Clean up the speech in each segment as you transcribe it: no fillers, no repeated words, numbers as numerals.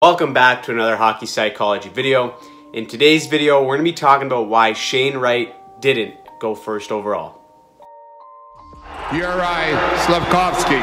Welcome back to another hockey psychology video. In today's video, we're going to be talking about why Shane Wright didn't go first overall. You're right, Slavkovsky.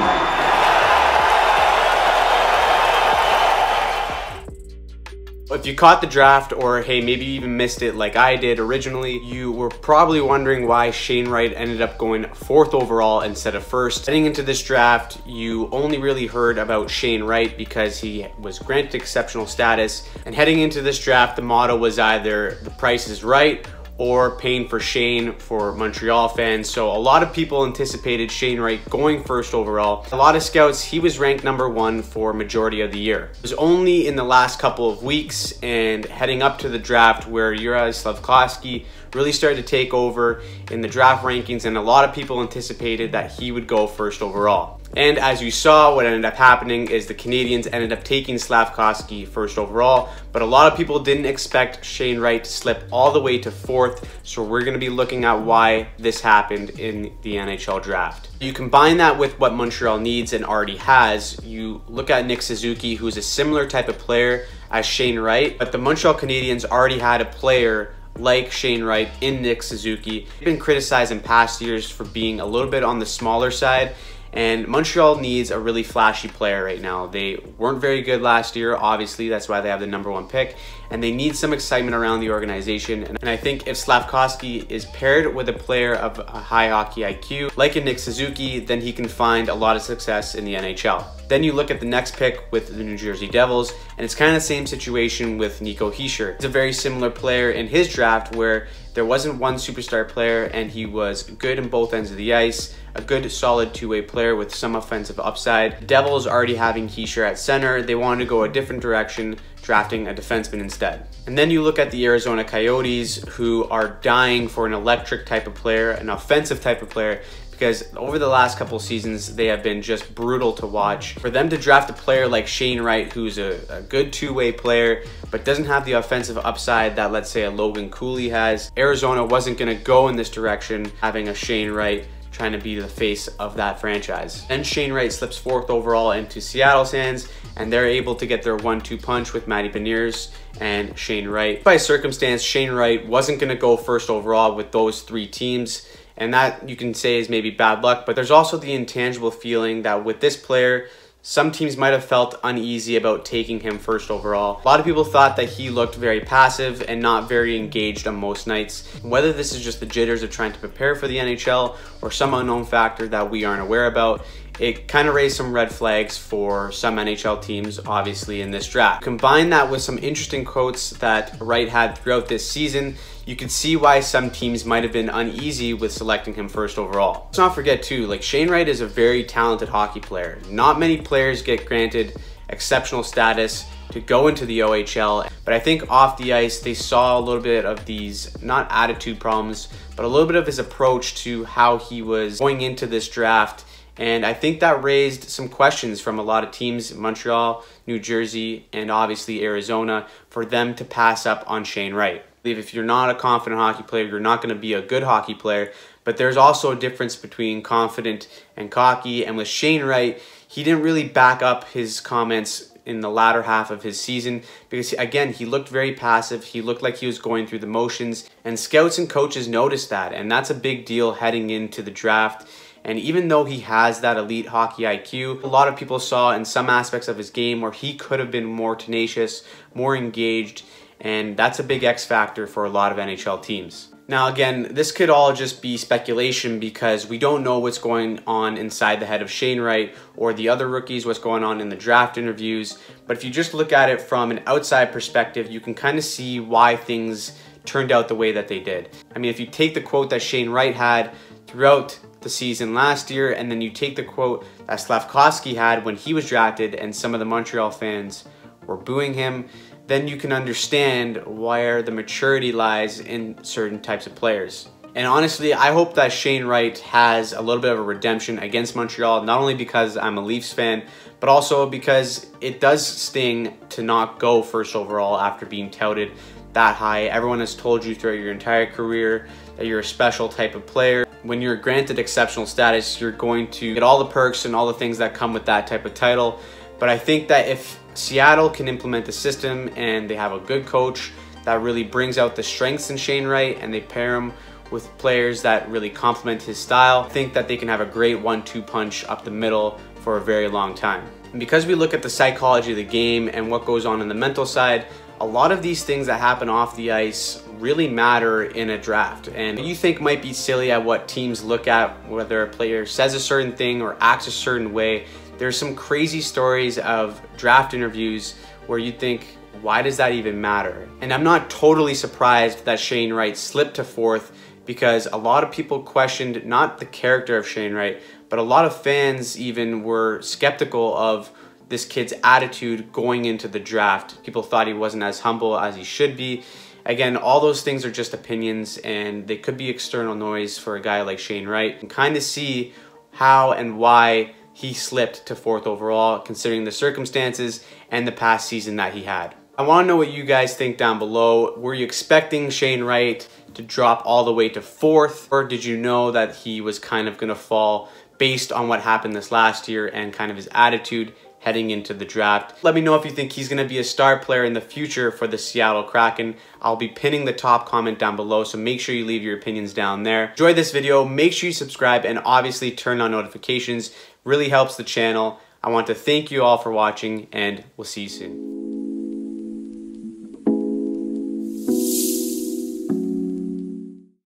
If you caught the draft, or hey, maybe you even missed it like I did originally, you were probably wondering why Shane Wright ended up going 4th overall instead of 1st. Heading into this draft, you only really heard about Shane Wright because he was granted exceptional status. And heading into this draft, the motto was either the price is right or paying for Shane for Montreal fans. So a lot of people anticipated Shane Wright going 1st overall. A lot of scouts, he was ranked number 1 for majority of the year. It was only in the last couple of weeks and heading up to the draft where Juraj Slavkovsky really started to take over in the draft rankings, and a lot of people anticipated that he would go 1st overall. And as you saw, what ended up happening is the Canadians ended up taking Slavkovsky 1st overall, but a lot of people didn't expect Shane Wright to slip all the way to 4th, so we're going to be looking at why this happened in the NHL draft. You combine that with what Montreal needs and already has. You look at Nick Suzuki, who's a similar type of player as Shane Wright, but the Montreal Canadiens already had a player like Shane Wright in Nick Suzuki. He's been criticized in past years for being a little bit on the smaller side, and Montreal needs a really flashy player right now. They weren't very good last year, obviously, that's why they have the #1 pick, and they need some excitement around the organization. And I think if Slavkovsky is paired with a player of a high hockey IQ, like a Nick Suzuki, then he can find a lot of success in the NHL. Then you look at the next pick with the New Jersey Devils, and it's kind of the same situation with Nico Hischier. He's a very similar player in his draft where there wasn't one superstar player and he was good in both ends of the ice, a good solid two-way player with some offensive upside. The Devils already having Hischier at center, they wanted to go a different direction, drafting a defenseman instead. And then you look at the Arizona Coyotes, who are dying for an electric type of player, an offensive type of player, because over the last couple seasons, they have been just brutal to watch. For them to draft a player like Shane Wright, who's a good two-way player, but doesn't have the offensive upside that, let's say, a Logan Cooley has, Arizona wasn't gonna go in this direction, having a Shane Wright trying to be the face of that franchise. Then Shane Wright slips 4th overall into Seattle's hands, and they're able to get their 1-2 punch with Matty Beniers and Shane Wright. By circumstance, Shane Wright wasn't gonna go 1st overall with those 3 teams, and that you can say is maybe bad luck, but there's also the intangible feeling that with this player, some teams might have felt uneasy about taking him 1st overall. A lot of people thought that he looked very passive and not very engaged on most nights. Whether this is just the jitters of trying to prepare for the NHL or some unknown factor that we aren't aware about, it kind of raised some red flags for some NHL teams, obviously, in this draft. Combine that with some interesting quotes that Wright had throughout this season, you can see why some teams might have been uneasy with selecting him 1st overall. Let's not forget too, like, Shane Wright is a very talented hockey player. Not many players get granted exceptional status to go into the OHL, but I think off the ice they saw a little bit of these, not attitude problems, but a little bit of his approach to how he was going into this draft. And I think that raised some questions from a lot of teams, Montreal, New Jersey, and obviously Arizona, for them to pass up on Shane Wright. If you're not a confident hockey player, you're not going to be a good hockey player, but there's also a difference between confident and cocky. And with Shane Wright, he didn't really back up his comments in the latter half of his season because, again, he looked very passive. He looked like he was going through the motions, and scouts and coaches noticed that, and that's a big deal heading into the draft. And even though he has that elite hockey IQ, a lot of people saw in some aspects of his game where he could have been more tenacious, more engaged, and that's a big X factor for a lot of NHL teams. Now again, this could all just be speculation because we don't know what's going on inside the head of Shane Wright or the other rookies, what's going on in the draft interviews. But if you just look at it from an outside perspective, you can kind of see why things turned out the way that they did. I mean, if you take the quote that Shane Wright had throughout the season last year, and then you take the quote that Slavkovsky had when he was drafted and some of the Montreal fans were booing him, then you can understand where the maturity lies in certain types of players. And honestly, I hope that Shane Wright has a little bit of a redemption against Montreal, not only because I'm a Leafs fan, but also because it does sting to not go 1st overall after being touted that high. Everyone has told you throughout your entire career that you're a special type of player. When you're granted exceptional status, you're going to get all the perks and all the things that come with that type of title. But I think that if Seattle can implement the system and they have a good coach that really brings out the strengths in Shane Wright, and they pair him with players that really complement his style. I think that they can have a great 1-2 punch up the middle for a very long time. And because we look at the psychology of the game and what goes on in the mental side, a lot of these things that happen off the ice really matter in a draft. And you think might be silly at what teams look at, whether a player says a certain thing or acts a certain way. There's some crazy stories of draft interviews where you think, why does that even matter? And I'm not totally surprised that Shane Wright slipped to 4th, because a lot of people questioned not the character of Shane Wright, but a lot of fans even were skeptical of this kid's attitude going into the draft. People thought he wasn't as humble as he should be. Again, all those things are just opinions, and they could be external noise for a guy like Shane Wright. You can kind of see how and why he slipped to 4th overall, considering the circumstances and the past season that he had. I want to know what you guys think down below. Were you expecting Shane Wright to drop all the way to 4th, or did you know that he was kind of going to fall based on what happened this last year and kind of his attitude heading into the draft? Let me know if you think he's going to be a star player in the future for the Seattle Kraken. I'll be pinning the top comment down below, so make sure you leave your opinions down there. Enjoy this video, make sure you subscribe, and obviously turn on notifications. Really helps the channel. I want to thank you all for watching, and we'll see you soon.